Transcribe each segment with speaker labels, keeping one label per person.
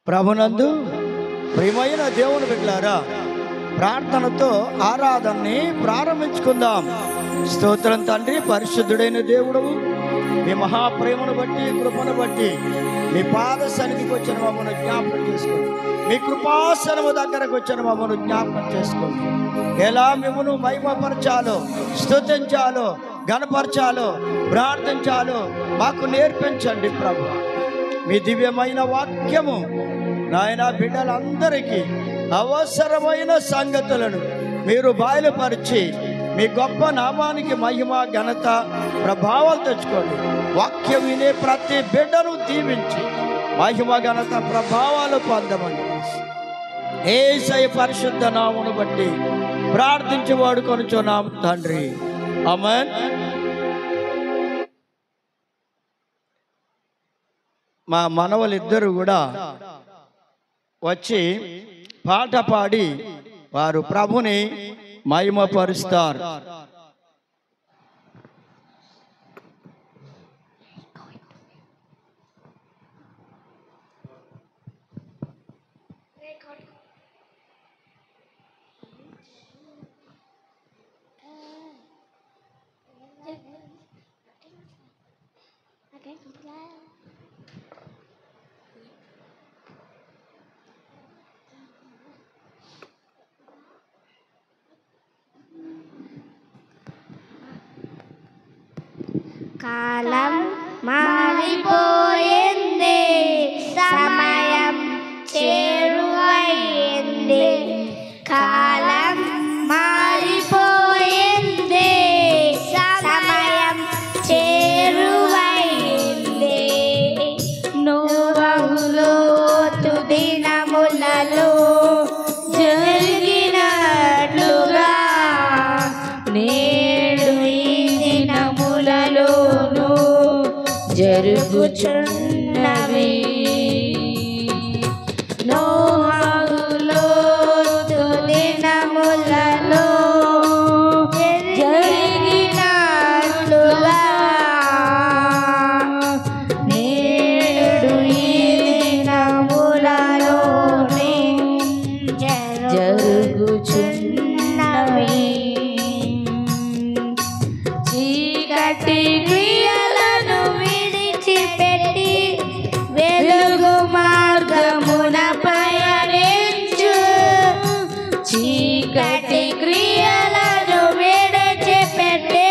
Speaker 1: ప్రభునందు ప్రియమైన దేవుని బిడ్డలారా, ప్రార్థనతో ఆరాధనని ప్రారంభించుకుందాం. స్తోత్రం తండ్రి, పరిశుద్ధుడైన దేవుడు, మీ మహాప్రేమను బట్టి, కృపను బట్టి మీ పాద సన్నిధికి వచ్చిన మమ్మల్ని జ్ఞాపకం చేసుకోండి. మీ కృపాసనము దగ్గరకు వచ్చిన మమ్మల్ని జ్ఞాపకం చేసుకోండి. ఎలా మిమ్మల్ని మహిమపరచాలో, స్తుతించాలో, గణపరచాలో, ప్రార్థించాలో మాకు నేర్పించండి ప్రభు. మీ దివ్యమైన వాక్యము నాయన బిడ్డలందరికీ అవసరమైన సంగతులను మీరు బయలుపరిచి మీ గొప్ప నామానికి మహిమ, ఘనత, ప్రభావాలు తెచ్చుకోండి. వాక్యం వినే ప్రతి బిడ్డను దీవించి మహిమ, ఘనత, ప్రభావాలు పొందమని యేసయ్య పరిశుద్ధ నామమును బట్టి ప్రార్థించి వాడుకొనుచున్నాం తండ్రి, ఆమేన్. మా మనవలిద్దరూ కూడా వచ్చి పాట పాడి వారు ప్రభుని మహిమపరుస్తారు.
Speaker 2: కాలం మారిపోయింది, సమయం చేరువైంది. కాలం మారిపోయింది, సమయం చేరువైంది. నోవహులో దినములలో జరిగినట్లుగా నేడు ఈ దినములలోను జరుగుచున్నవి. నోవహులో దినములలో జరిగినట్లుగా నేడు ఈ దినములలోనే జరుగుచున్నవి. చీకటి క్రియలను విడిచిపెట్టి వెలుగు మార్గమున పయనించు. చీకటి క్రియలను విడిచిపెట్టి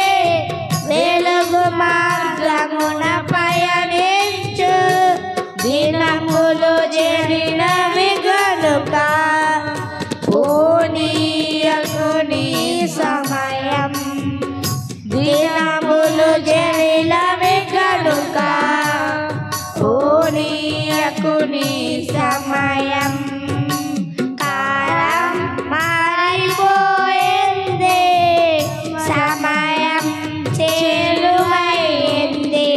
Speaker 2: వెలుగు మార్గమున పయనించు. దినములు జరిగినవి గనుక పోనీయకుని సమయం. దినములు జరిగినవి గనుక పోనీయకుని సమయం. కాలం మారిపోయింది, సమయం చేరువైంది.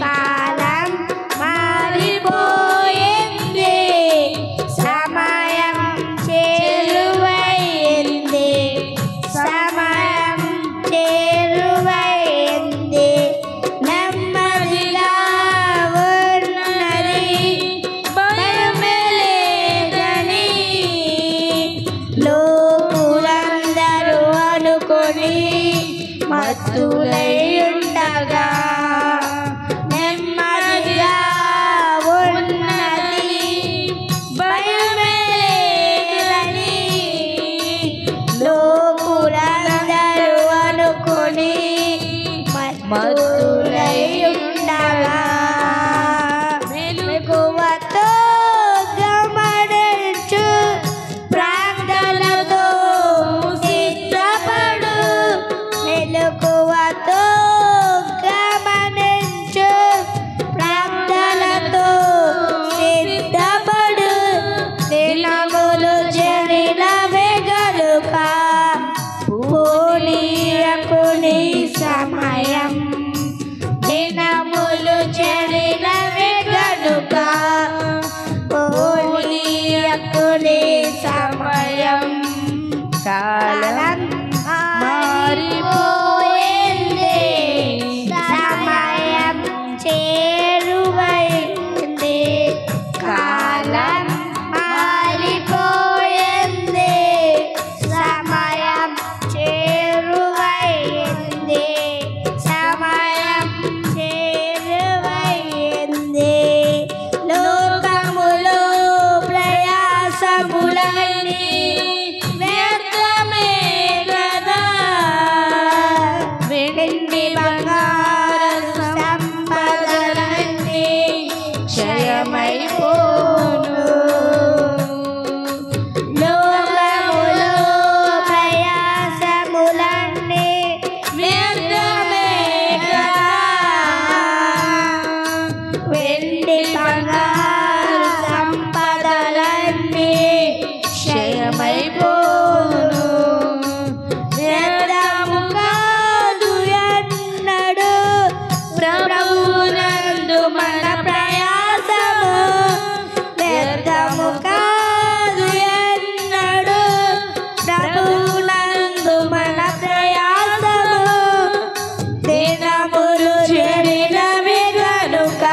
Speaker 2: కాలం మారిపోయింది, సమయం చేరువైంది. సమయం చేరువైంది. నెమ్మదిగా ఉన్నది, భయమే క్షయమైపోను. లోకములో ప్రయాసములన్నీ వ్యర్థమే కదా. వెండి బంగారు సంపదలన్నీ క్షయమైపోను. వ్యర్థము కాదు ఎన్నడు ప్రభువునందు మన ప్రయాసము. వ్యర్థము కాదు ఎన్నడు ప్రభువునందు మన ప్రయాసము. దినములు చెడినవి గనుక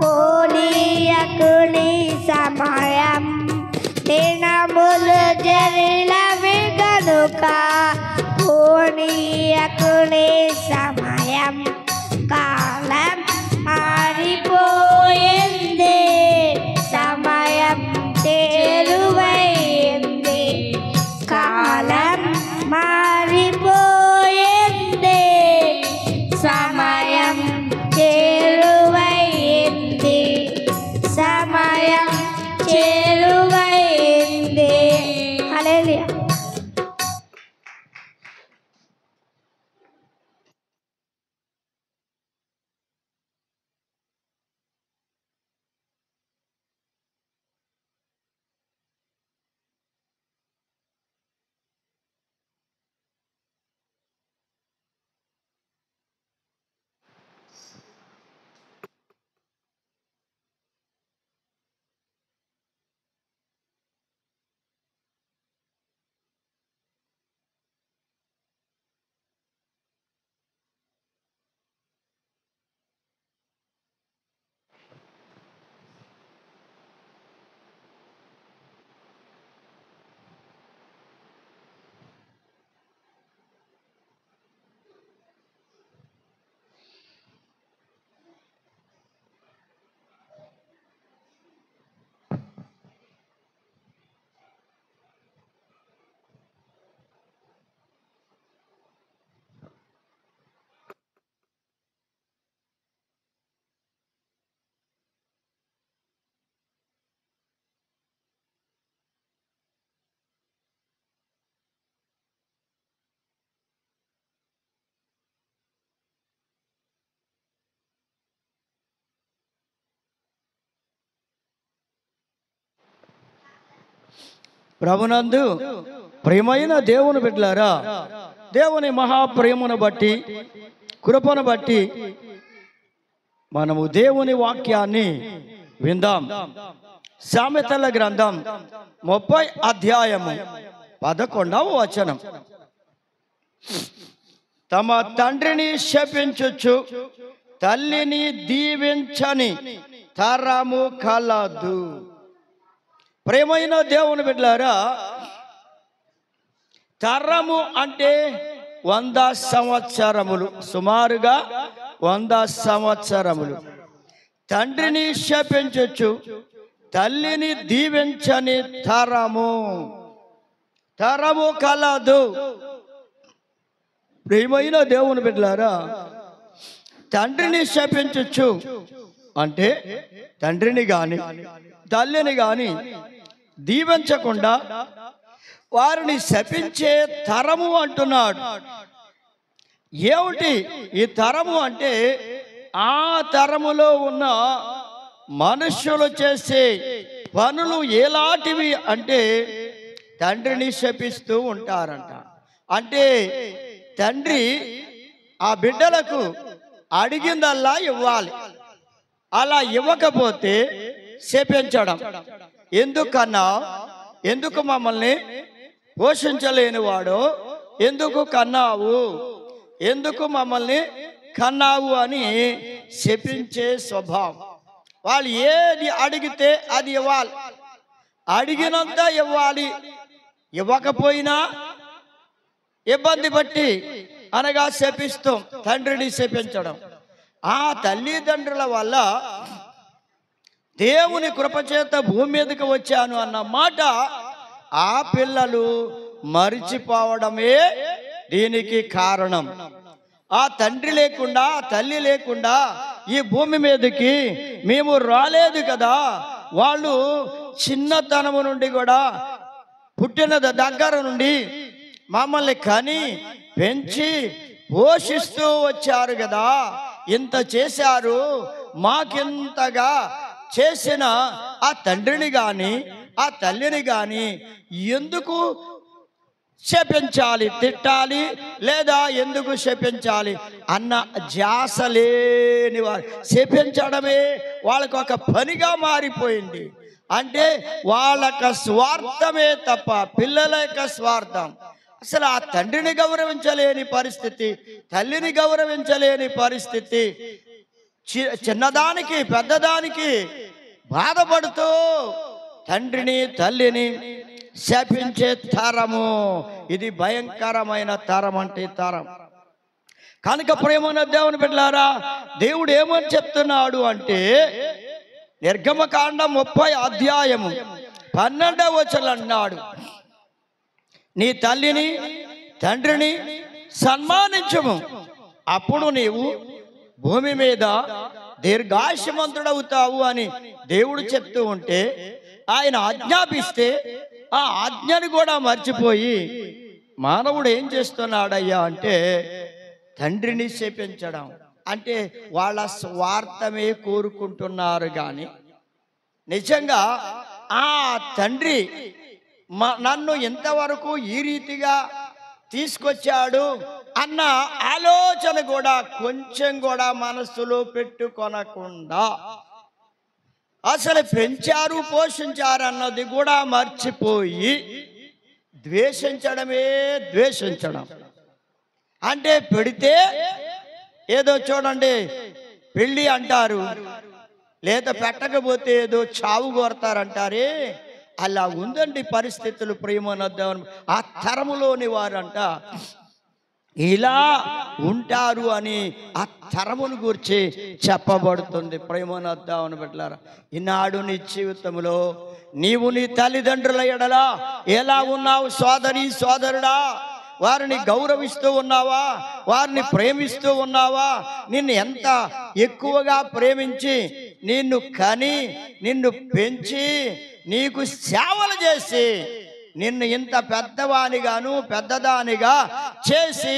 Speaker 2: పోనీయకుని సమయం. దినములు చెడినవి గనుక పోనీయకుని సమయం. కాలం మారిపోయింది, సమయం చేరువైంది. కాలం మారిపోయింది, సమయం చేరువైంది. సమయం చేరువైంది. హల్లెలూయా.
Speaker 1: ప్రభునందు ప్రియమైన దేవుని బిడ్డలారా, దేవుని మహాప్రేమను బట్టి కృపను బట్టి మనము దేవుని వాక్యాన్ని విందాం. సామెతల గ్రంథం 30 అధ్యాయము 11వ వచనం. తమ తండ్రిని శపించుచు తల్లిని దీవించని తరము కలదు. ప్రేమైన దేవుని బిడ్డలారా, తరము అంటే 100 సంవత్సరములు, సుమారుగా 100 సంవత్సరములు. తండ్రిని శపించచ్చు తల్లిని దీవించని తరము కలదు. ప్రియమైన దేవుని బిడ్డలారా, తండ్రిని శపించచ్చు అంటే తండ్రిని గాని తల్లిని గాని దీవించకుండా వారిని శపించే తరము అంటున్నాడు. ఏమిటి ఈ తరము అంటే? ఆ తరములో ఉన్న మనుష్యులు చేసే పనులు ఎలాంటివి అంటే తండ్రిని శపిస్తూ ఉంటారంట. అంటే తండ్రి ఆ బిడ్డలకు అడిగిందల్లా ఇవ్వాలి, అలా ఇవ్వకపోతే శపించడం. ఎందుకన్నా, ఎందుకు మమ్మల్ని పోషించలేని వాడు, ఎందుకు కన్నావు, ఎందుకు మమ్మల్ని కన్నావు అని శపించే స్వభావం. వాళ్ళు ఏది అడిగితే అది ఇవ్వాలి, అడిగినంత ఇవ్వాలి. ఇవ్వకపోయినా ఇబ్బంది పట్టి అనగా శపిస్తాం, తండ్రిని శపించడం. ఆ తల్లిదండ్రుల వల్ల దేవుని కృపచేత భూమి మీదకి వచ్చాను అన్న మాట ఆ పిల్లలు మరిచిపోవడమే దీనికి కారణం. ఆ తండ్రి లేకుండా, తల్లి లేకుండా ఈ భూమి మీదకి మేము రాలేదు కదా. వాళ్ళు చిన్నతనము నుండి కూడా పుట్టిన దగ్గర నుండి మమ్మల్ని కని పెంచి పోషిస్తూ వచ్చారు కదా. ఇంత చేశారు, మాకింతగా చేసిన ఆ తండ్రిని గాని ఆ తల్లిని గాని ఎందుకు శపించాలి, తిట్టాలి, లేదా ఎందుకు శపించాలి అన్న ధ్యాస లేని వారు. శపించడమే వాళ్ళకు ఒక పనిగా మారిపోయింది. అంటే వాళ్ళ స్వార్థమే తప్ప పిల్లల యొక్క స్వార్థం. అసలు ఆ తండ్రిని గౌరవించలేని పరిస్థితి, తల్లిని గౌరవించలేని పరిస్థితి, చిన్నదానికి పెద్దదానికి బాధపడుతూ తండ్రిని తల్లిని శపించే తరము. ఇది భయంకరమైన తరం అంటే తరం. కనుక ప్రేమన్న దేవుని బిడ్డలారా, దేవుడు ఏమని చెప్తున్నాడు అంటే నిర్గమకాండం 30 అధ్యాయము 12వ వచనం అన్నాడు, నీ తల్లిని తండ్రిని సన్మానించుము, అప్పుడు నీవు భూమి మీద దీర్ఘాయుష్మంతుడవుతావు అని దేవుడు చెప్తూ ఉంటే ఆయన ఆజ్ఞాపిస్తే ఆ ఆజ్ఞను కూడా మర్చిపోయి మానవుడు ఏం చేస్తున్నాడయ్యా అంటే తండ్రిని శపించడం. అంటే వాళ్ళ స్వార్థమే కోరుకుంటున్నారు. కానీ నిజంగా ఆ తండ్రి నన్ను ఇంతవరకు ఈ రీతిగా తీసుకొచ్చాడు అన్న ఆలోచన కూడా కొంచెం కూడా మనస్సులో పెట్టుకొనకుండా అసలు పెంచారు పోషించారు అన్నది కూడా మర్చిపోయి ద్వేషించడమే ద్వేషించడం. అంటే పెడితే ఏదో చూడండి పెళ్ళి అంటారు, లేదా పెట్టకపోతే ఏదో చావు కోరతారంటారే, అలా ఉందండి పరిస్థితులు. ప్రేమనద్దామని ఆ తరములోని వారంట ఇలా ఉంటారు అని ఆ తరమును గురించి చెప్పబడుతుంది. ప్రేమనద్దామని బిడ్డలారా, ఈనాడు నీ జీవితంలో నీవు నీ తల్లిదండ్రుల ఎడల ఎలా ఉన్నావు సోదరి సోదరుడా? వారిని గౌరవిస్తూ ఉన్నావా? వారిని ప్రేమిస్తూ ఉన్నావా? నిన్ను ఎంత ఎక్కువగా ప్రేమించి నిన్ను కని నిన్ను పెంచి నీకు సేవలు చేసి నిన్ను ఇంత పెద్దవానిగాను పెద్దదానిగా చేసి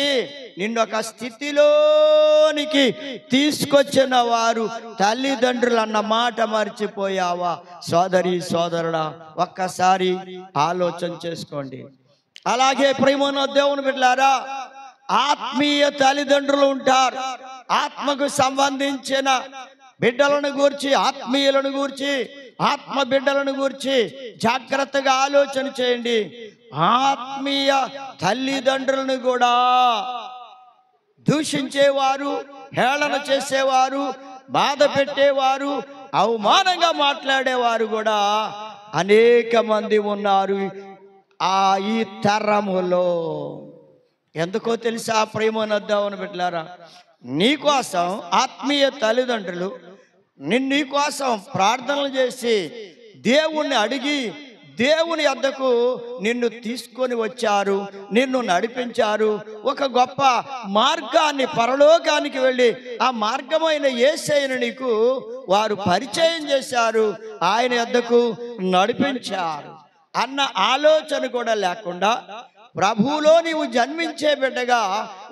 Speaker 1: నిన్నొక స్థితిలోనికి తీసుకొచ్చిన వారు తల్లిదండ్రులు అన్న మాట మర్చిపోయావా? సోదరి సోదరుడా, ఒక్కసారి ఆలోచన చేసుకోండి. అలాగే ప్రేమన్న దేవుని బిడ్డలారా, ఆత్మీయ తల్లిదండ్రులు ఉంటారు. ఆత్మకు సంబంధించిన బిడ్డలను గూర్చి, ఆత్మీయులను గూర్చి, ఆత్మ బిడ్డలను గూర్చి జాగ్రత్తగా ఆలోచన చేయండి. ఆత్మీయ తల్లిదండ్రులను కూడా దూషించేవారు, హేళన చేసేవారు, బాధ పెట్టేవారు, అవమానంగా మాట్లాడేవారు కూడా అనేక మంది ఉన్నారు ఈ తరములో. ఎందుకో తెలుసా ప్రేమనద్దామని బిడ్డలారా, నీకోసం ఆత్మీయ తల్లిదండ్రులు నీకోసం ప్రార్థనలు చేసి దేవుణ్ణి అడిగి దేవుని వద్దకు నిన్ను తీసుకొని వచ్చారు, నిన్ను నడిపించారు. ఒక గొప్ప మార్గాన్ని, పరలోకానికి వెళ్ళి ఆ మార్గమైన యేసయ్యను నీకు వారు పరిచయం చేశారు, ఆయన వద్దకు నడిపించారు అన్న ఆలోచన కూడా లేకుండా, ప్రభువులో నీవు జన్మించే బిడ్డగా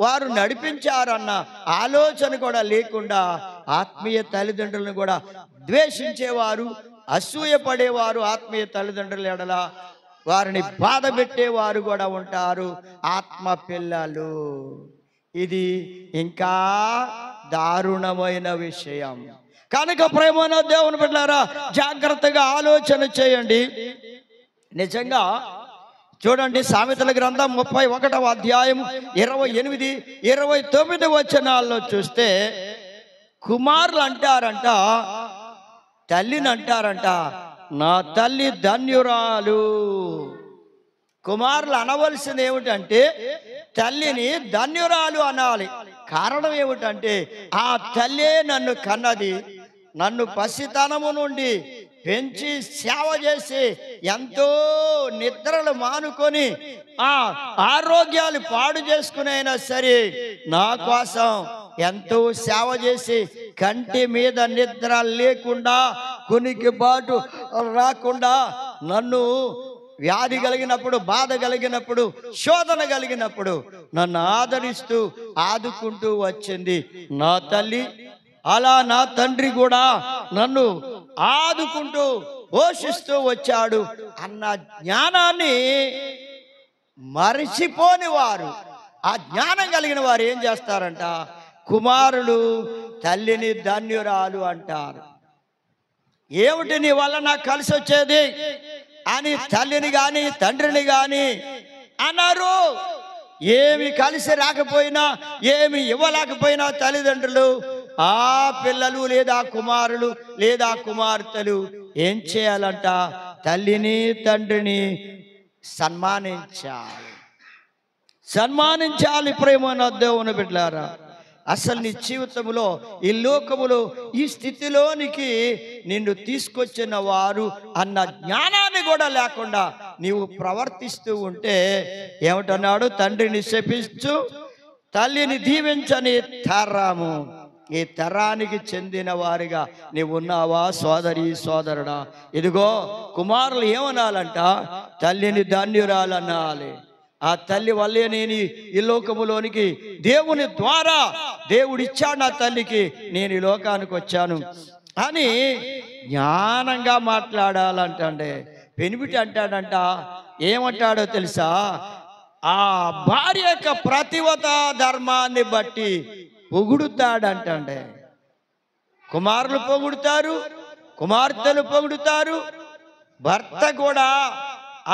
Speaker 1: వారు నడిపించారన్న ఆలోచన కూడా లేకుండా ఆత్మీయ తల్లిదండ్రులను కూడా ద్వేషించేవారు, అసూయపడేవారు, ఆత్మీయ తల్లిదండ్రుల ఎడల వారిని బాధ పెట్టేవారు కూడా ఉంటారు, ఆత్మ పిల్లలు. ఇది ఇంకా దారుణమైన విషయం. కనుక ప్రేమన్న దేవుని బిడ్డలారా, జాగ్రత్తగా ఆలోచన చేయండి. నిజంగా చూడండి, సామెతల గ్రంథం 31వ అధ్యాయం 28, 29 వచనాల్లో చూస్తే కుమారులు అంటారంట, తల్లిని అంటారంట, నా తల్లి ధన్యురాలు. కుమారులు అనవలసింది ఏమిటంటే తల్లిని ధన్యురాలు అనాలి. కారణం ఏమిటంటే ఆ తల్లే నన్ను కన్నది, నన్ను పసితనము నుండి పెంచి సేవ చేసి ఎంతో నిద్రలు మానుకొని ఆ ఆరోగ్యాలు పాడు చేసుకునైనా సరే నా కోసం ఎంతో సేవ చేసి కంటి మీద నిద్ర లేకుండా, కునికిబాటు రాకుండా, నన్ను వ్యాధి కలిగినప్పుడు, బాధ కలిగినప్పుడు, శోధన కలిగినప్పుడు నన్ను ఆదరిస్తూ ఆదుకుంటూ వచ్చింది నా తల్లి. అలా నా తండ్రి కూడా నన్ను ఆదుకుంటూ పోషిస్తూ వచ్చాడు అన్న జ్ఞానాన్ని మరిచిపోని వారు, ఆ జ్ఞానం కలిగిన వారు ఏం చేస్తారంట, కుమారుడు తల్లిని ధన్యురాలు అంటారు. ఏమిటి నీ వల్ల నాకు కలిసి వచ్చేది అని తల్లిని గాని తండ్రిని గాని అన్నారు. ఏమి కలిసి రాకపోయినా, ఏమి ఇవ్వలేకపోయినా తల్లిదండ్రులు, ఆ పిల్లలు లేదా కుమారులు లేదా కుమార్తెలు ఏం చేయాలంట, తల్లిని తండ్రిని సన్మానించాలి. ప్రేమ దేవుని బిడ్డలారా, అసలు నీ జీవితంలో, ఈ లోకములో ఈ స్థితిలోనికి నిన్ను తీసుకొచ్చిన వారు అన్న జ్ఞానాన్ని కూడా లేకుండా నీవు ప్రవర్తిస్తూ ఉంటే ఏమిటన్నాడు, తండ్రిని శపించు తల్లిని దీవించని తరము. ఈ తరానికి చెందిన వారిగా నీవు ఉన్నావా సోదరి సోదరుడా? ఇదిగో కుమారులు ఏమనాలంట, తల్లిని ధన్యురాలనాలి. ఆ తల్లి వల్లే నేను ఈ లోకములోనికి దేవుని ద్వారా దేవుడిచ్చాడు నా తల్లికి నేను ఈ లోకానికి వచ్చాను అని జ్ఞానంగా మాట్లాడాలంటే పెనిమిటి అంటాడంట. ఏమంటాడో తెలుసా, ఆ భార్య యొక్క ప్రతివత ధర్మాన్ని బట్టి పొగుడుతాడంటే. కుమారులు పొగుడుతారు, కుమార్తెలు పొగుడుతారు, భర్త కూడా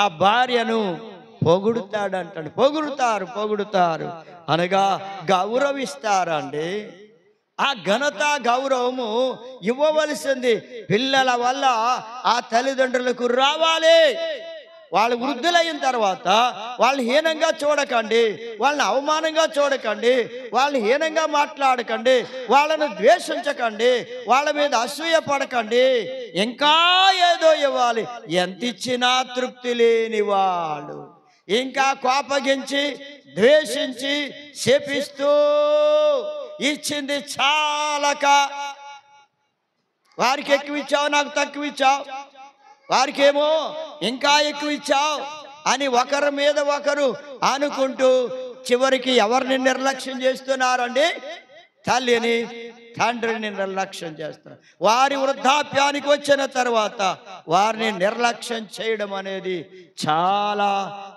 Speaker 1: ఆ భార్యను పొగుడుతాడంటాడు. పొగుడుతారు అనగా గౌరవిస్తారండి. ఆ ఘనత గౌరవము ఇవ్వవలసింది పిల్లల వల్ల ఆ తల్లిదండ్రులకు రావాలి. వాళ్ళు వృద్ధులైన తర్వాత వాళ్ళు హీనంగా చూడకండి, వాళ్ళని అవమానంగా చూడకండి, వాళ్ళని హీనంగా మాట్లాడకండి, వాళ్ళను ద్వేషించకండి, వాళ్ళ మీద అసూయ పడకండి. ఇంకా ఏదో ఇవ్వాలి. ఎంత ఇచ్చినా తృప్తి లేని వాళ్ళు, ఇంకా కోపగించి ద్వేషించి శపిస్తూ ఇచ్చింది చాలక, వారికి ఎక్కువ ఇచ్చావు నాకు తక్కువ ఇచ్చావు, వారికేమో ఇంకా ఎక్కువ ఇచ్చావు అని ఒకరి మీద ఒకరు అనుకుంటూ చివరికి ఎవరిని నిర్లక్ష్యం చేస్తున్నారండి, తల్లిని తండ్రిని నిర్లక్ష్యం చేస్తున్నారు. వారి వృద్ధాప్యానికి వచ్చిన తర్వాత వారిని నిర్లక్ష్యం చేయడం అనేది చాలా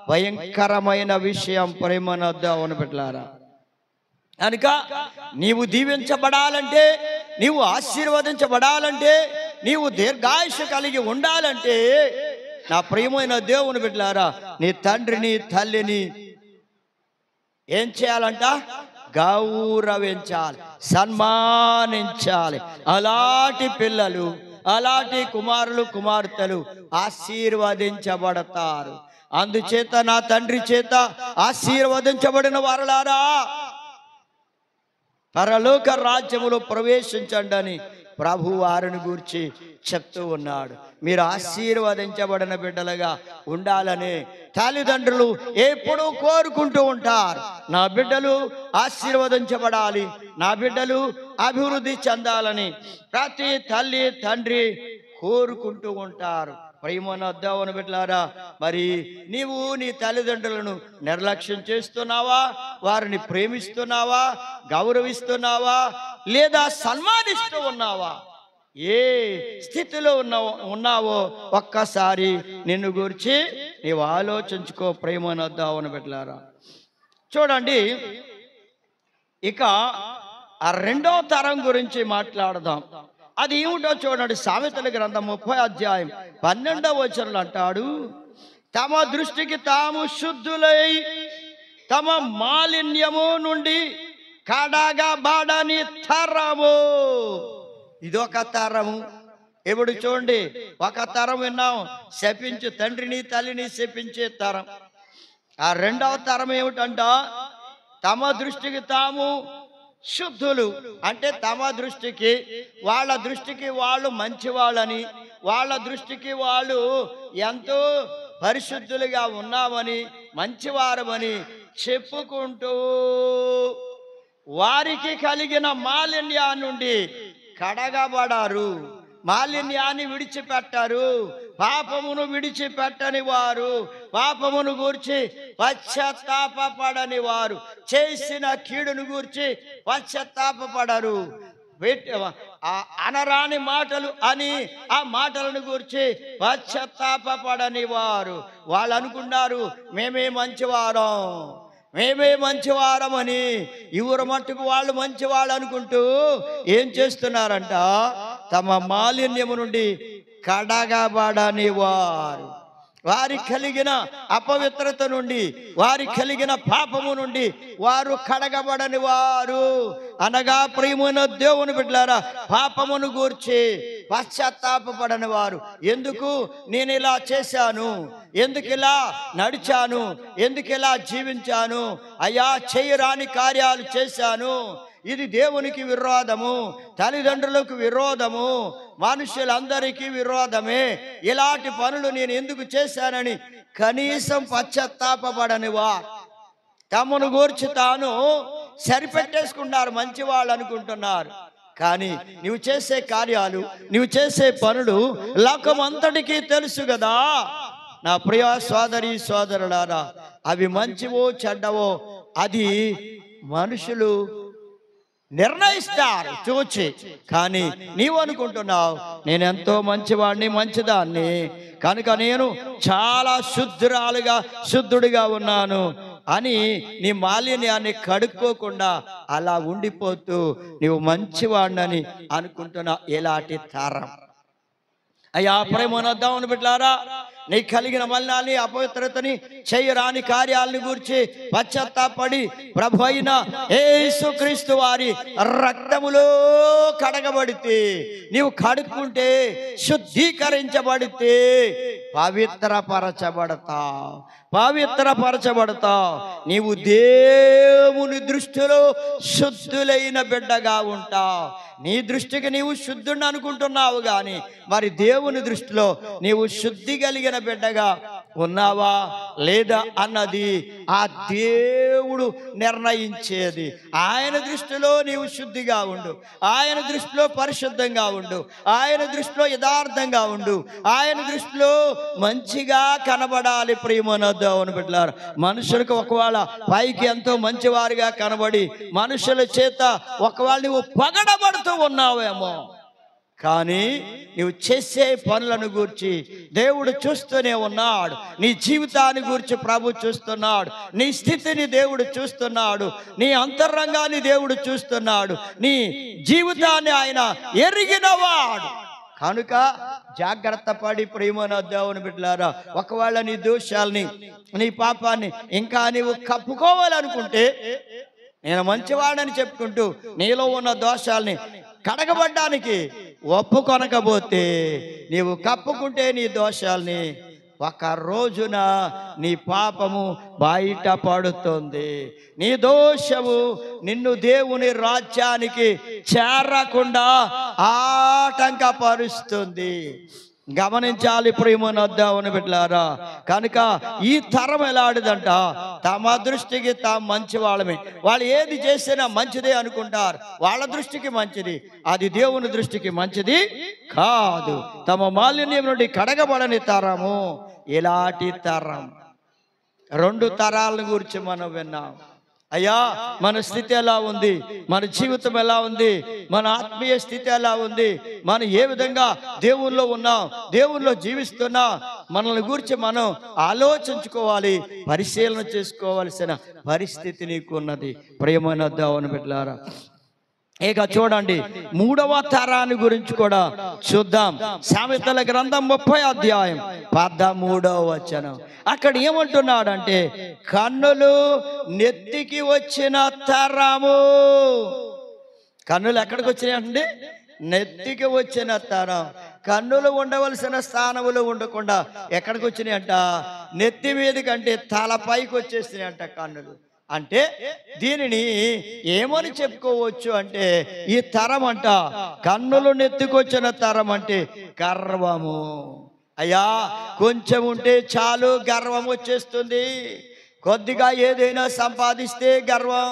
Speaker 1: భయంకరమైన విషయం. ప్రేమనొద్దామని పెట్టారా కనుక నీవు దీవించబడాలంటే, నీవు ఆశీర్వదించబడాలంటే, నీవు దీర్ఘాయుష కలిగి ఉండాలంటే నా ప్రియమైన దేవుని బిడ్డలారా, నీ తండ్రిని తల్లిని ఏం చేయాలంట, గౌరవించాలి, సన్మానించాలి. అలాంటి పిల్లలు, అలాంటి కుమారులు కుమార్తెలు ఆశీర్వదించబడతారు. అందుచేత నా తండ్రి చేత ఆశీర్వదించబడిన వారలారా పరలోక రాజ్యములో ప్రవేశించండి అని ప్రభు వారిని గూర్చి చెప్తూ ఉన్నాడు. మీరు ఆశీర్వదించబడిన బిడ్డలుగా ఉండాలని తల్లిదండ్రులు ఎప్పుడూ కోరుకుంటూ ఉంటారు. నా బిడ్డలు ఆశీర్వదించబడాలి, నా బిడ్డలు అభివృద్ధి చెందాలని ప్రతి తల్లి తండ్రి కోరుకుంటూ ఉంటారు. ప్రియమనొద్దామని బిడ్డలారా, మరి నీవు నీ తల్లిదండ్రులను నిర్లక్ష్యం చేస్తున్నావా, వారిని ప్రేమిస్తున్నావా, గౌరవిస్తున్నావా, లేదా సన్మానిస్తూ ఉన్నావా? ఏ స్థితిలో ఉన్నావో ఒక్కసారి నిన్ను గురించి నీవు ఆలోచించుకో. ప్రేమనొద్దామని బిడ్డలారా, చూడండి, ఇక ఆ రెండో తరం గురించి మాట్లాడదాం. అది ఏమిటో చూడండి. సామెతల గ్రంథం 30 అధ్యాయం 12వ వచనంలో అంటాడు, తమ దృష్టికి తాము శుద్ధులై తమ మాలిన్యము నుండి కడగబడని తరము. ఇదొక తరము. ఇప్పుడు చూడండి, ఒక తరం విన్నాం, శపించు తండ్రిని తల్లిని శపించే తరం. ఆ రెండవ తరం ఏమిటంట, తమ దృష్టికి తాము శుద్ధులు. అంటే తమ దృష్టికి, వాళ్ళ దృష్టికి వాళ్ళు మంచివాళ్ళని, వాళ్ళ దృష్టికి వాళ్ళు ఎంతో పరిశుద్ధులుగా ఉన్నామని, మంచివారమని చెప్పుకుంటూ వారికి కలిగిన మాలిన్యా నుండి కడగబడారు, మాలిన్యాన్ని విడిచిపెట్టారు, పాపమును విడిచిపెట్టని వారు, పాపమును గూర్చి పశ్చాత్తాపపడని వారు, చేసిన కీడును గూర్చి పశ్చాత్తాపపడరు, అనరాని మాటలు అని ఆ మాటలను గూర్చి పశ్చాత్తాపపడని వారు. వాళ్ళు అనుకున్నారు మేమే మంచివారమని. ఎవరు మట్టుకు వాళ్ళు మంచివాళ్ళు అనుకుంటూ ఏం చేస్తున్నారంట, తమ మాలిన్యము నుండి కడగబడని వారు, వారి కలిగిన అపవిత్రత నుండి, వారి కలిగిన పాపము నుండి వారు కడగబడని వారు. అనగా ప్రియమైన దేవుని బిడ్డలారా, పాపమును గూర్చి పశ్చాత్తాపపడని వారు. ఎందుకు నేను ఇలా చేశాను, ఎందుకు ఇలా నడిచాను, ఎందుకు ఇలా జీవించాను, అయ్యా చేయరాని కార్యాలు చేశాను, ఇది దేవునికి విరోధము, తల్లిదండ్రులకు విరోధము, మనుషులందరికీ విరోధమే, ఇలాంటి పనులు నేను ఎందుకు చేశానని కనీసం పశ్చాత్తాపపడని వారు తమను గూర్చి తాను సరిపెట్టేసుకున్నారు, మంచివాళ్ళు అనుకుంటున్నారు. కానీ నువ్వు చేసే కార్యాలు, నువ్వు చేసే పనులు లోకమంతటికీ తెలుసు కదా నా ప్రియ సోదరి సోదరులారా. అవి మంచివో చెడ్డవో అది మనుషులు నిర్ణయిస్తారు చూచి. కానీ నీవు అనుకుంటున్నావు నేను ఎంతో మంచివాడిని, మంచిదాన్ని కనుక నేను చాలా శుద్ధుడిగా ఉన్నాను అని నీ మాలిన్యాన్ని కడుక్కోకుండా అలా ఉండిపోతూ నీవు మంచివాడినని అనుకుంటున్నావు. ఎలాంటి తరం అయ్యా ప్రేమనొద్దామని బిడ్డలారా, నీ కలిగిన మలినాన్ని, అపవిత్రతని, చేయరాని కార్యాలను గురించి పశ్చాత్తాపడి ప్రభు అయిన యేసుక్రీస్తు వారి రక్తములో కడగబడితే, నీవు కడుక్కుంటే, శుద్ధీకరించబడితే పవిత్రపరచబడతావు. నీవు దేవుని దృష్టిలో శుద్ధులైన బిడ్డగా ఉంటావు. నీ దృష్టికి నీవు శుద్ధుడిని అనుకుంటున్నావు కానీ మరి దేవుని దృష్టిలో నీవు శుద్ధి కలిగిన బిడ్డగా ఉన్నావా లేదా అన్నది ఆ దేవుడు నిర్ణయించేది. ఆయన దృష్టిలో నీవు శుద్ధిగా ఉండు, ఆయన దృష్టిలో పరిశుద్ధంగా ఉండు, ఆయన దృష్టిలో యథార్థంగా ఉండు, ఆయన దృష్టిలో మంచిగా కనబడాలి. ప్రియమైన దేవుని బిడ్డలారా, మనుషులకు ఒకవేళ పైకి ఎంతో మంచివారిగా కనబడి మనుషుల చేత ఒకవేళ నువ్వు పగడబడుతూ ఉన్నావేమో, కానీ నువ్వు చేసే పనులను గూర్చి దేవుడు చూస్తూనే ఉన్నాడు. నీ జీవితాన్ని గూర్చి ప్రభు చూస్తున్నాడు, నీ స్థితిని దేవుడు చూస్తున్నాడు, నీ అంతరంగాన్ని దేవుడు చూస్తున్నాడు, నీ జీవితాన్ని ఆయన ఎరిగినవాడు. కనుక జాగ్రత్త పడి ప్రియమైన దేవుని బిడ్డలారా, ఒకవేళ నీ దోషాలని, నీ పాపాన్ని ఇంకా నీవు కప్పుకోవాలనుకుంటే, నేను మంచివాడని చెప్పుకుంటూ నీలో ఉన్న దోషాలని కడగబడ్డానికి ఒప్పుకొనకపోతే, నీవు కప్పుకుంటే నీ దోషాల్ని, ఒక రోజున నీ పాపము బయటపడుతుంది. నీ దోషము నిన్ను దేవుని రాజ్యానికి చేరకుండా ఆటంకపరుస్తుంది. గమనించాలి ప్రియమైన దేవుని బిడ్డలారా. కనుక ఈ తరం ఎలాంటిదంట, తమ దృష్టికి తాము మంచి వాళ్ళమే, వాళ్ళు ఏది చేసినా మంచిదే అనుకుంటారు, వాళ్ళ దృష్టికి మంచిది, అది దేవుని దృష్టికి మంచిది కాదు. తమ మాలిన్యం నుండి కడగబడని తరము ఇలాంటి తరం. 2 తరాలను గురించి మనం విన్నాం. అయ్యా మన స్థితి ఎలా ఉంది, మన జీవితం ఎలా ఉంది, మన ఆత్మీయ స్థితి ఎలా ఉంది, మనం ఏ విధంగా దేవుల్లో ఉన్నాం, దేవుల్లో జీవిస్తున్నాం, మనల్ని గురించి మనం ఆలోచించుకోవాలి, పరిశీలన చేసుకోవాల్సిన పరిస్థితి నీకు ఉన్నది ప్రియమైన దేవుని బిడ్డలారా. ఇక చూడండి 3వ తరాన్ని గురించి కూడా చూద్దాం. సామెతల గ్రంథం 30వ అధ్యాయం 13వ వచనం. అక్కడ ఏమంటున్నాడంటే, కన్నులు నెత్తికి వచ్చిన తరము. కన్నులు ఎక్కడికి వచ్చినాయండి? నెత్తికి వచ్చిన తరం. కన్నులు ఉండవలసిన స్థానములు ఉండకుండా ఎక్కడికి వచ్చినాయంట? నెత్తి మీద కంటే తలపైకి వచ్చేసినాయంట కన్నులు. అంటే దీనిని ఏమని చెప్పుకోవచ్చు అంటే, ఈ తరం అంట, కన్నులు నెత్తికొచ్చిన తరం అంటే గర్వము. అయ్యా కొంచెం ఉంటే చాలు గర్వం వచ్చేస్తుంది, కొద్దిగా ఏదైనా సంపాదిస్తే గర్వం,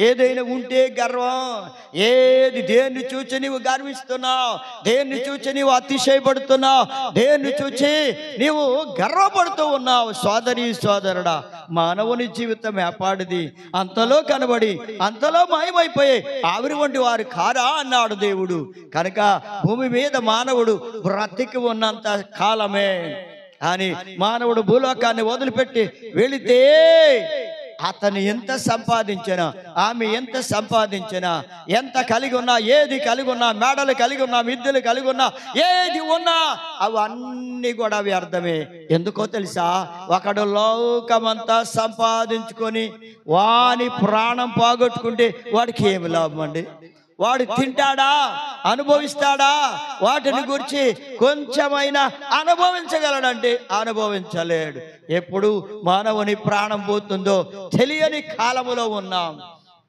Speaker 1: ఏదైనా ఉంటే గర్వం. ఏది దేన్ని చూచి నీవు గర్విస్తున్నావు, దేన్ని చూచి నీవు అతిశయపడుతున్నావు, దేన్ని చూచి నీవు గర్వపడుతూ ఉన్నావు. సోదరి సోదరుడా, మానవుని జీవితం ఏపాడిది, అంతలో కనబడి అంతలో మాయమైపోయి ఆవిరి వంటి వారు కారా అన్నాడు దేవుడు. కనుక భూమి మీద మానవుడు బ్రతికి ఉన్నంత కాలమే. కానీ మానవుడు భూలోకాన్ని వదిలిపెట్టి వెళితే అతను ఎంత సంపాదించినా, ఆమె ఎంత సంపాదించినా, ఎంత కలిగి ఉన్నా, ఏది కలిగి ఉన్నా, మేడలు కలిగి ఉన్నా, మిద్దెలు కలిగి ఉన్నా, ఏది ఉన్నా అవన్నీ కూడా వ్యర్థమే. ఎందుకో తెలుసా? ఒకడు లోకమంతా సంపాదించుకొని వాని ప్రాణం పోగొట్టుకుంటే వాడికి ఏమి లాభం అండి? వాడు తింటాడా, అనుభవిస్తాడా? వాటిని గురించి కొంచెమైనా అనుభవించగలడంటే అనుభవించలేడు. ఎప్పుడు మానవుని ప్రాణం పోతుందో తెలియని కాలములో ఉన్నాం.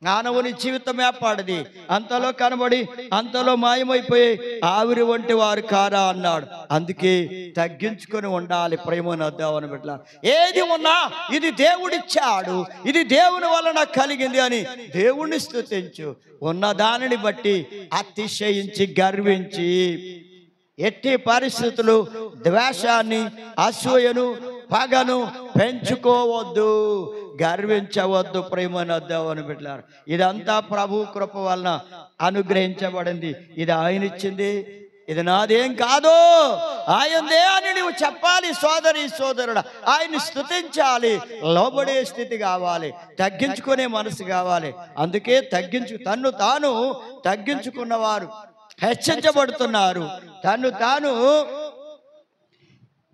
Speaker 1: మానవుని జీవితం ఏపాడిది, అంతలో కనబడి అంతలో మాయమైపోయి ఆవిరి వంటి వారు కారా అన్నాడు. అందుకే తగ్గించుకొని ఉండాలి ప్రేమను దేవుని బిడ్డలారా. ఏది ఉన్నా ఇది దేవుడిచ్చాడు, ఇది దేవుని వలన కలిగింది అని దేవుణ్ణి స్తుతించు. ఉన్న దానిని బట్టి అతిశయించి గర్వించి ఎట్టి పరిస్థితులు ద్వేషాన్ని, అసూయను, పగను పెంచుకోవద్దు, గర్వించవద్దు ప్రేమను దేవుని బిడ్డలారా. ఇదంతా ప్రభు కృప వలన అనుగ్రహించబడింది. ఇది ఆయన ఇచ్చింది, ఇది నాదేం కాదు, ఆయనదే అని నువ్వు చెప్పాలి. సోదరి సోదరుడా, ఆయన్ని స్తుతించాలి. లోబడే స్థితి కావాలి, తగ్గించుకునే మనసు కావాలి. అందుకే తన్ను తాను తగ్గించుకున్నవారు హెచ్చించబడుతున్నారు. తన్ను తాను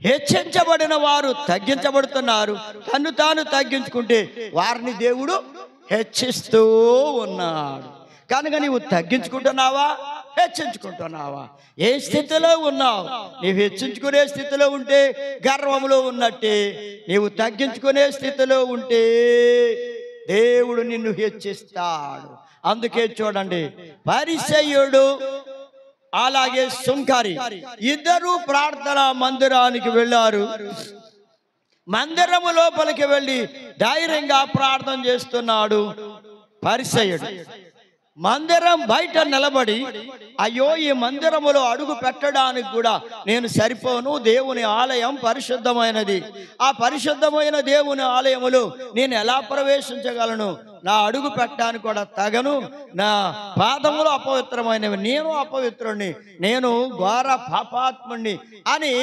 Speaker 1: హెచ్చించబడిన వారు తగ్గించబడుతున్నారు. తన్ను తాను తగ్గించుకుంటే వారిని దేవుడు హెచ్చిస్తూ ఉన్నాడు. కనుక నీవు తగ్గించుకుంటున్నావా, హెచ్చించుకుంటున్నావా? ఏ స్థితిలో ఉన్నావు? నీవు హెచ్చించుకునే స్థితిలో ఉంటే గర్వంలో ఉన్నట్టే, నీవు తగ్గించుకునే స్థితిలో ఉంటే దేవుడు నిన్ను హెచ్చిస్తాడు. అందుకే చూడండి, పరిసయ్యుడు అలాగే సుంకరి ఇద్దరు ప్రార్థనా మందిరానికి వెళ్ళారు. మందిరము లోపలికి వెళ్ళి ధైర్యంగా ప్రార్థన చేస్తున్నాడు పరిసయ్యుడు. మందిరం బయట నిలబడి, అయ్యో ఈ మందిరములో అడుగు పెట్టడానికి కూడా నేను సరిపోను, దేవుని ఆలయం పరిశుద్ధమైనది, ఆ పరిశుద్ధమైన దేవుని ఆలయములో నేను ఎలా ప్రవేశించగలను, నా అడుగు పెట్టడానికి కూడా తగను, నా పాదములు అపవిత్రమైనవి, నేను అపవిత్రుణ్ణి, నేను ఘోర పాపాత్ముణ్ణి అని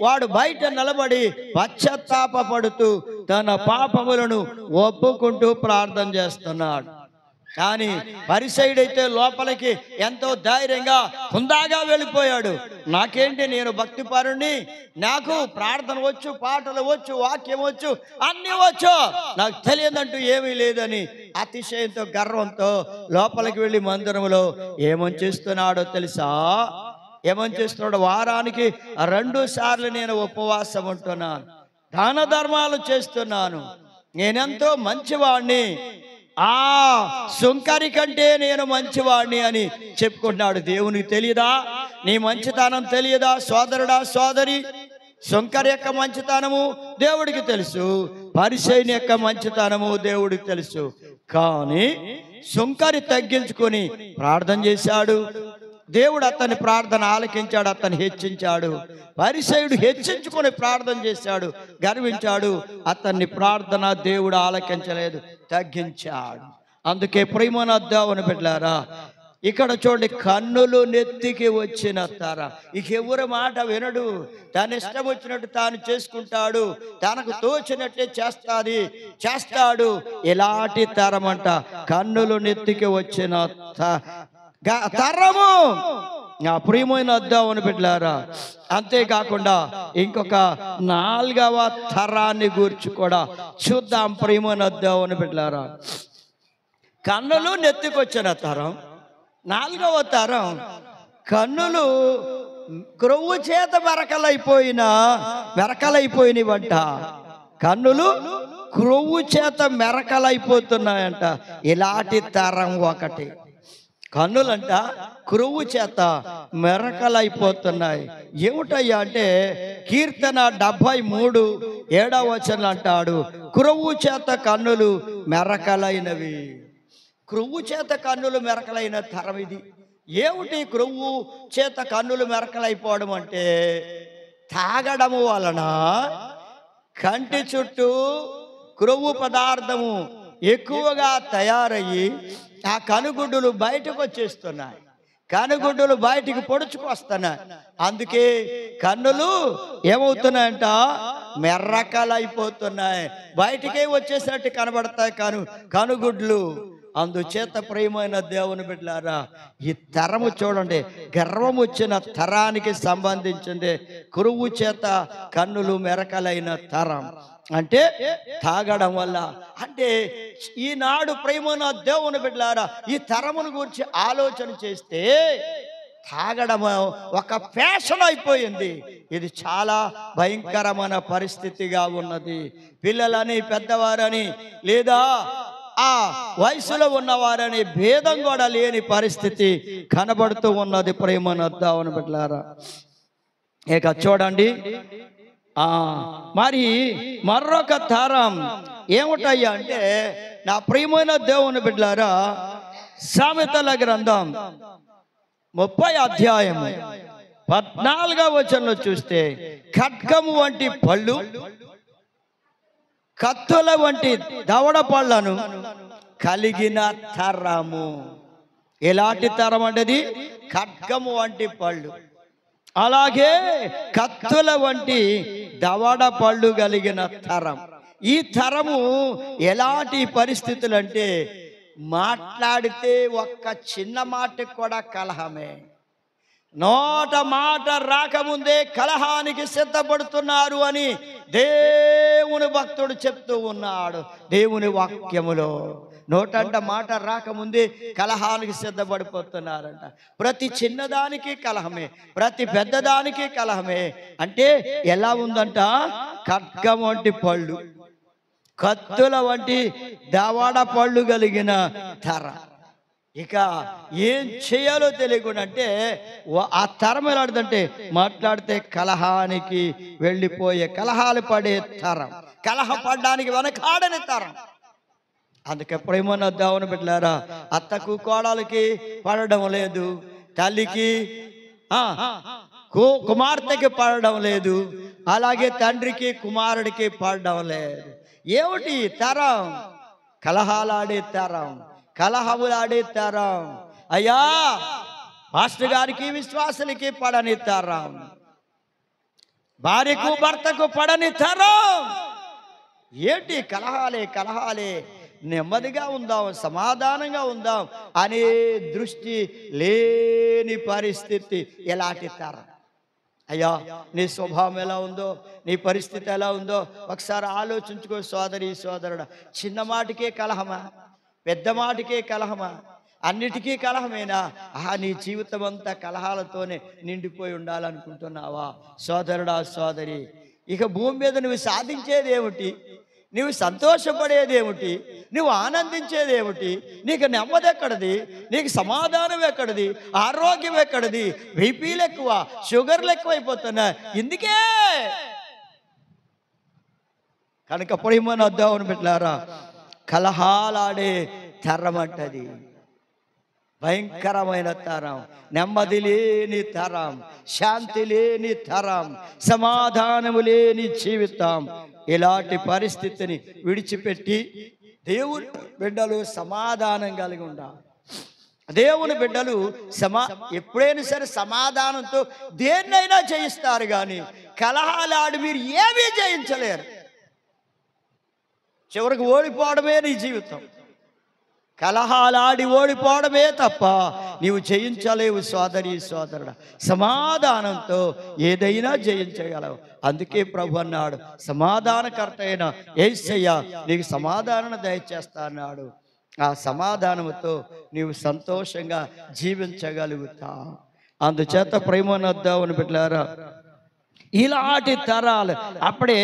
Speaker 1: వాడు బయట నిలబడి పశ్చాత్తాపపడుతూ తన పాపములను ఒప్పుకుంటూ ప్రార్థన చేస్తున్నాడు. కానీ పరిసయ్యుడైతే లోపలికి ఎంతో ధైర్యంగా హుందాగా వెళ్ళిపోయాడు. నాకేంటి, నేను భక్తిపరుణ్ణి, నాకు ప్రార్థన వచ్చు, పాటలు వచ్చు, వాక్యం వచ్చు, అన్నీ వచ్చు, నాకు తెలియదంటూ ఏమీ లేదని అతిశయంతో గర్వంతో లోపలికి వెళ్ళి మందిరంలో ఏమని చేస్తున్నాడో తెలుసా? ఏమని చేస్తున్నాడు? వారానికి 2 సార్లు నేను ఉపవాసం ఉంటున్నాను, దాన ధర్మాలు చేస్తున్నాను, నేనెంతో మంచివాణ్ణి, ఆ సుంకరి కంటే నేను మంచివాడిని అని చెప్పుకుంటున్నాడు. దేవునికి తెలియదా? నీ మంచితనం తెలియదా? సోదరుడా సోదరి, సుంకరి యొక్క మంచితనము దేవుడికి తెలుసు, పరిసయ్యుని యొక్క మంచితనము దేవుడికి తెలుసు. కానీ సుంకరి తగ్గించుకొని ప్రార్థన చేశాడు, దేవుడు అతని ప్రార్థన ఆలకించాడు, అతన్ని హెచ్చించాడు. పరిసయ్యుడు హెచ్చించుకొని ప్రార్థన చేశాడు, గర్వించాడు, అతన్ని ప్రార్థన దేవుడు ఆలకించలేదు, తగ్గించాడు. అందుకే ప్రియమైన దేవుని బిడ్డలారా, ఇక్కడ చూడండి, కన్నులు నెత్తికి వచ్చిన తర, ఇక ఎవరి మాట వినడు, తన ఇష్టం వచ్చినట్టు తాను చేసుకుంటాడు, తనకు తోచినట్టే చేస్తాడు. ఇలాంటి తరమంట కన్నులు నెత్తికి వచ్చిన తరము. నా ప్రియమైన దేవుని బిడ్డలారా, అంతేకాకుండా ఇంకొక 4వ తరాన్ని గూర్చి కూడా చూద్దాం. ప్రియమైన దేవుని బిడ్డలారా, కన్నులు నెత్తికొచ్చిన తరం, 4వ తరం కన్నులు క్రొవ్వు చేత మెరకలైపోయినవంట. కన్నులు క్రొవ్వు చేత మెరకలైపోతున్నాయంట. ఇలాంటి తరం ఒకటి. కన్నులంట క్రొవ్వు చేత మెరకలైపోతున్నాయి. ఏమిటయ్యా అంటే, కీర్తన 73:7 అంటాడు, క్రొవ్వు చేత కన్నులు మెరకలైనవి. క్రొవ్వు చేత కన్నులు మెరకలైన తరం ఇది. ఏమిటి క్రొవ్వు చేత కన్నులు మెరకలైపోవడం అంటే, తాగడము వలన కంటి చుట్టూ క్రొవ్వు పదార్థము ఎక్కువగా తయారయ్యి ఆ కనుగుడ్డులు బయటకు వచ్చేస్తున్నాయి, కనుగుడ్డులు బయటికి పొడుచుకొస్తున్నాయి. అందుకే కన్నులు ఏమవుతున్నాయంట, మెర్రకలైపోతున్నాయి, బయటికే వచ్చేసినట్టు కనబడతాయి కనుగుడ్లు. అందుచేత ప్రియమైన దేవుని బిడ్డలారా, ఈ తరము చూడండి, గర్వం వచ్చిన తరానికి సంబంధించింది. క్రొవ్వు చేత కన్నులు మెరకలైన తరం అంటే తాగడం వల్ల. అంటే ఈనాడు ప్రియమైన దేవుని బిడ్డలారా, ఈ తరమును గురించి ఆలోచన చేస్తే తాగడం ఒక ఫ్యాషన్ అయిపోయింది. ఇది చాలా భయంకరమైన పరిస్థితిగా ఉన్నది. పిల్లలని, పెద్దవారని, లేదా ఆ వయసులో ఉన్నవారని భేదం కూడా లేని పరిస్థితి కనబడుతూ ఉన్నది ప్రియమైన దేవుని బిడ్డలారా. ఇక చూడండి, మరి మరొక తరం ఏమిటయ్యా అంటే, నా ప్రియమైన దేవుని బిడ్డలారా, సామెతల గ్రంథం 30వ అధ్యాయం 14వ వచనంలో చూస్తే, ఖడ్గము వంటి పళ్ళు, కత్తుల వంటి దవడ పళ్ళను కలిగిన తరము. ఎలాంటి తరం అంటే, ఖడ్గము వంటి పళ్ళు, అలాగే కత్తుల వంటి దవడ పళ్ళు కలిగిన తరం. ఈ తరము ఎలాంటి పరిస్థితులు అంటే, మాట్లాడితే ఒక్క చిన్న మాటకు కూడా కలహమే. నోట మాట రాకముందే కలహానికి సిద్ధపడుతున్నారు అని దేవుని భక్తుడు చెప్తూ ఉన్నాడు. దేవుని వాక్యములో నోటంట మాట రాకముందే కలహానికి సిద్ధపడిపోతున్నారంట. ప్రతి చిన్నదానికి కలహమే, ప్రతి పెద్దదానికి కలహమే. అంటే ఎలా ఉందంట, ఖడ్గం వంటి పళ్ళు, కత్తుల వంటి దవడ పళ్ళు కలిగిన తర. ఇక ఏం చేయాలో తెలియకుండా, అంటే ఆ తరం ఎలాంటిదంటే, మాట్లాడితే కలహానికి వెళ్ళిపోయే, కలహాలు పడే తరం, కలహపడడానికి వెనకాడని తరం. అందుకే ప్రేమన్న దేవుని బిడ్డలారా, అత్తకు కోడలికి పడడం లేదు, తల్లికి కుమార్తెకి పడడం లేదు, అలాగే తండ్రికి కుమారుడికి పడడం లేదు. ఏమిటి తరం? కలహాలాడే తరం, కలహములాడే తరం. అయ్యా, మాస్టర్ గారికి విశ్వాసులకి పడని తరం, భార్యకు భర్తకు పడని తరం. ఏంటి? కలహాలే కలహాలే. నెమ్మదిగా ఉందాం, సమాధానంగా ఉందాం అనే దృష్టి లేని పరిస్థితి. ఎలాంటి తరం? అయ్యా, నీ స్వభావం ఎలా ఉందో, నీ పరిస్థితి ఎలా ఉందో ఒకసారి ఆలోచించుకో సోదరి సోదరుడా. చిన్న మాటకే కలహమా? పెద్ద మాటకే కలహమా? అన్నిటికీ కలహమేనా? నీ జీవితం అంతా కలహాలతోనే నిండిపోయి ఉండాలనుకుంటున్నావా సోదరుడా సోదరి? ఇక భూమి మీద నువ్వు సాధించేది ఏమిటి? నువ్వు సంతోషపడేది ఏమిటి? నువ్వు ఆనందించేది ఏమిటి? నీకు నెమ్మది ఎక్కడిది? నీకు సమాధానం ఎక్కడిది? ఆరోగ్యం ఎక్కడిది? బీపీలు ఎక్కువ, షుగర్లు ఎక్కువైపోతున్నాయి. ఇందుకే కనుక ప్రియమైన దేవుని బిడ్డలారా, కలహాలాడే తరం అంటది, భయంకరమైన తరం, నెమ్మది లేని తరం, శాంతి లేని తరం, సమాధానము లేని జీవితం. ఇలాంటి పరిస్థితిని విడిచిపెట్టి దేవుని బిడ్డలు సమాధానం కలిగి ఉండాలి. దేవుని బిడ్డలు ఎప్పుడైనా సరే సమాధానంతో దేన్నైనా జయిస్తారు, కానీ కలహాలాడి మీరు ఏమీ జయించలేరు. చివరికి ఓడిపోవడమే నీ జీవితం. కలహాలాడి ఓడిపోవడమే తప్ప నీవు జయించలేవు సోదరి సోదరుడా. సమాధానంతో ఏదైనా జయించగలవు. అందుకే ప్రభు అన్నాడు, సమాధానకర్త అయిన యేసయ్య నీకు సమాధానం దయచేస్తా అన్నాడు. ఆ సమాధానంతో నీవు సంతోషంగా జీవించగలుగుతావు. అందుచేత ప్రేమను దేవుని బిడ్డలారా, ఇలాంటి తరాలు అప్పుడే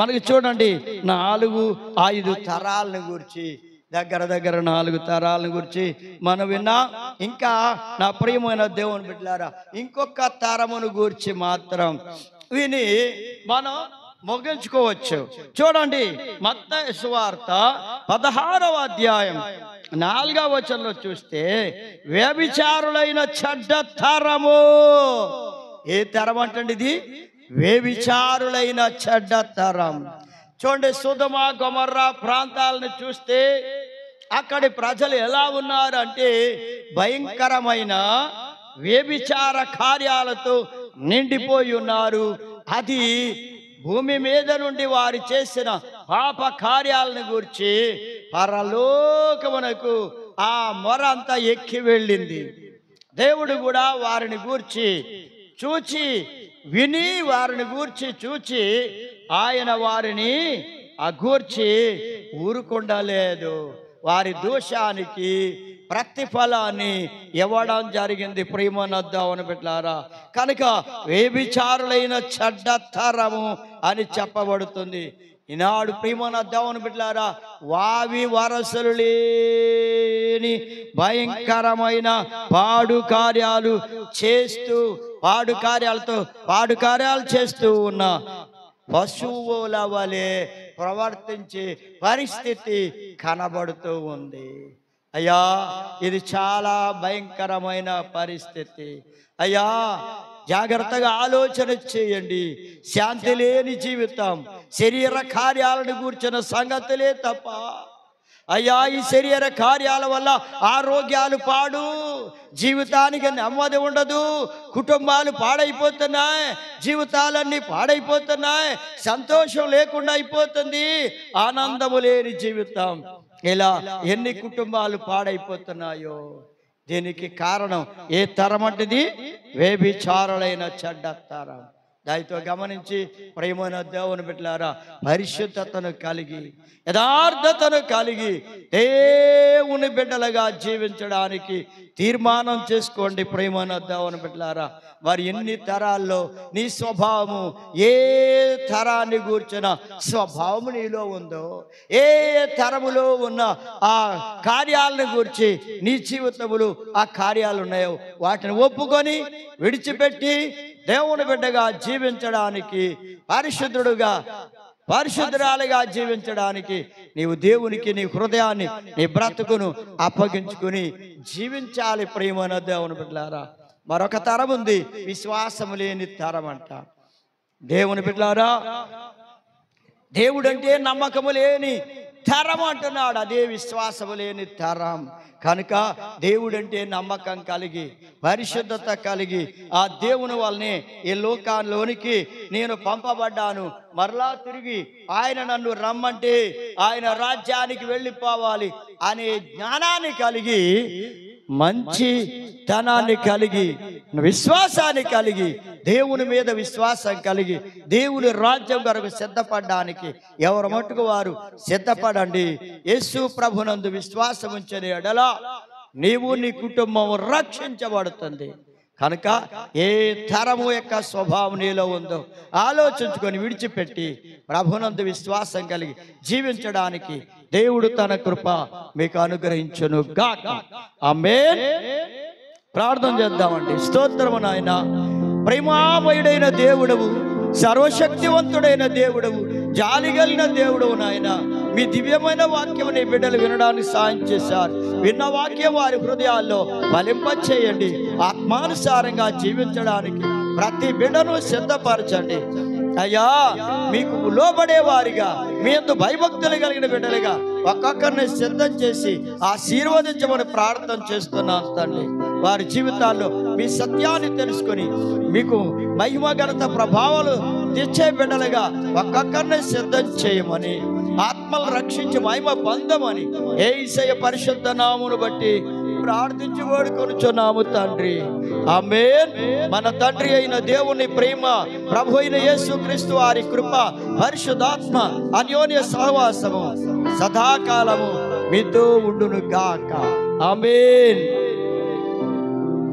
Speaker 1: మనకి చూడండి, 4-5 తరాలను గురించి, దగ్గర 4 తరాలను గురించి మనం విన్నా. ఇంకా నా ప్రియమైన దేవుని బిడ్డలారా, ఇంకొక తరమును గురించి మాత్రం విని మనం ముగించుకోవచ్చు. చూడండి, మత్తయి సువార్త 16వ అధ్యాయం 4వ వచనంలో చూస్తే, వ్యభిచారులైన చెడ్డ తరము. ఏ తరం అంటండి ఇది? వ్యభిచారులైన చెడ్డ తరం. చూడండి, సొదొమ గొమొర్రా ప్రాంతాలను చూస్తే అక్కడి ప్రజలు ఎలా ఉన్నారు అంటే భయంకరమైన వ్యభిచార కార్యాలతో నిండిపోయి ఉన్నారు. అది భూమి మీద నుండి వారు చేసిన పాప కార్యాలను గూర్చి పరలోకమునకు ఆ మొర అంతా ఎక్కి వెళ్ళింది. దేవుడు కూడా వారిని గూర్చి చూచి విని, వారిని గూర్చి చూచి ఆయన వారిని అగూర్చి ఊరుకుండలేదు. వారి దోషానికి ప్రతిఫలాన్ని ఇవ్వడం జరిగింది. ప్రియమైన దేవుని బిడ్డలారా, కనుక వ్యభిచారులైన చెడ్డ తరము అని చెప్పబడుతుంది. ఈనాడు ప్రియమైన దేవుని బిడ్డలారా, వావి వరసలు లేని భయంకరమైన పాడు కార్యాలు చేస్తూ పాడు కార్యాలు చేస్తూ ఉన్న పశువుల వలె ప్రవర్తించే పరిస్థితి కనబడుతూ ఉంది. అయ్యా, ఇది చాలా భయంకరమైన పరిస్థితి. అయ్యా, జాగ్రత్తగా ఆలోచన చేయండి. శాంతి లేని జీవితం, శరీర కార్యాలను కూర్చున్న సంగతులే తప్ప. అయ్యా, ఈ శరీర కార్యాల వల్ల ఆరోగ్యాలు పాడు, జీవితానికి నెమ్మది ఉండదు, కుటుంబాలు పాడైపోతున్నాయి, జీవితాలన్నీ పాడైపోతున్నాయి, సంతోషం లేకుండా అయిపోతుంది, ఆనందము లేని జీవితం. ఇలా ఎన్ని కుటుంబాలు పాడైపోతున్నాయో. దీనికి కారణం ఏ తరం అంటది? వ్యభిచారులైన చెడ్డ తరం. దానితో గమనించి ప్రియమైన దేవుని బిడ్డలారా, పరిశుద్ధతను కలిగి యథార్థతను కలిగి దేవుని బిడ్డలుగా జీవించడానికి తీర్మానం చేసుకోండి. ప్రియమైన దేవుని బిడ్డలారా, మరి ఎన్ని తరాల్లో నీ స్వభావము, ఏ తరాన్ని గూర్చిన స్వభావము నీలో ఉందో, ఏ తరములో ఉన్న ఆ కార్యాలను గూర్చి నీ జీవితములు ఆ కార్యాలు ఉన్నాయో వాటిని ఒప్పుకొని విడిచిపెట్టి దేవుని బిడ్డగా జీవించడానికి, పరిశుద్ధురాలుగా జీవించడానికి నీవు దేవునికి నీ హృదయాన్ని, నీ బ్రతుకును అప్పగించుకుని జీవించాలి. ప్రియమైన దేవుని బిడ్డలారా, మరొక తరం ఉంది, విశ్వాసము లేని తరం అంట. దేవుని బిడ్డలారా, దేవుడంటే నమ్మకము లేని తరం అంటున్నాడు. అదే విశ్వాసము లేని తరం. కనుక దేవుడంటే నమ్మకం కలిగి, పరిశుద్ధత కలిగి, ఆ దేవుని వల్లనే ఈ లోకాల్లోనికి నేను పంపబడ్డాను, మరలా తిరిగి ఆయన నన్ను రమ్మంటే ఆయన రాజ్యానికి వెళ్ళిపోవాలి అనే జ్ఞానాన్ని కలిగి, మంచి ధనాన్ని కలిగి, విశ్వాసాన్ని కలిగి, దేవుని మీద విశ్వాసం కలిగి, దేవుని రాజ్యం కొరకు సిద్ధపడడానికి ఎవరు మట్టుకు వారు సిద్ధపడండి. యేసు ప్రభునందు విశ్వాసం ఉంచని ఎడల నీవు, నీ కుటుంబం రక్షించబడుతుంది. కనుక ఏ తరము యొక్క స్వభావం నీలో ఉందో ఆలోచించుకొని విడిచిపెట్టి ప్రభునందు విశ్వాసం కలిగి జీవించడానికి దేవుడు తన కృప మీకు అనుగ్రహించును గాక. ఆమేన్. ప్రార్థన చేద్దామండి. స్తోత్రము నాయన, ప్రేమామయుడైన దేవుడవు, సర్వశక్తివంతుడైన దేవుడవు, జాలిగలిగిన దేవుడవు నాయన, మీ దివ్యమైన వాక్యం నీ బిడ్డలు వినడానికి సాయం చేశారు. విన్న వాక్యం వారి హృదయాల్లో ఫలింపచేయండి. ఆత్మానుసారంగా జీవించడానికి ప్రతి బిడ్డను సిద్ధపరచండి. అయ్యా, మీకు లోబడే వారిగా, మీ యందు భయభక్తులు కలిగిన బిడ్డలుగా ఒక్కొక్కరిని సిద్ధం చేసి ఆశీర్వదించమని ప్రార్థన చేస్తున్నాను తండ్రి. వారి జీవితాల్లో మీ సత్యాన్ని తెలుసుకొని మీకు మహిమ ఘనత ప్రభావాలు తెచ్చే బిడ్డలుగా ఒక్కొక్కరిని సిద్ధం చేయమని, ఆత్మలు రక్షించి మహిమ పొందమని యేసయ్య పరిశుద్ధ నామమును బట్టి ప్రార్థించి వేడుకొనుచున్నాము తండ్రి. ఆమేన్. మన తండ్రి అయిన దేవుని ప్రేమ, ప్రభు అయిన యేసుక్రీస్తు వారి కృప, పరిశుద్ధాత్మ అన్యోన్య సహవాసము సదాకాలము మీతో ఉండును గాక. ఆమేన్.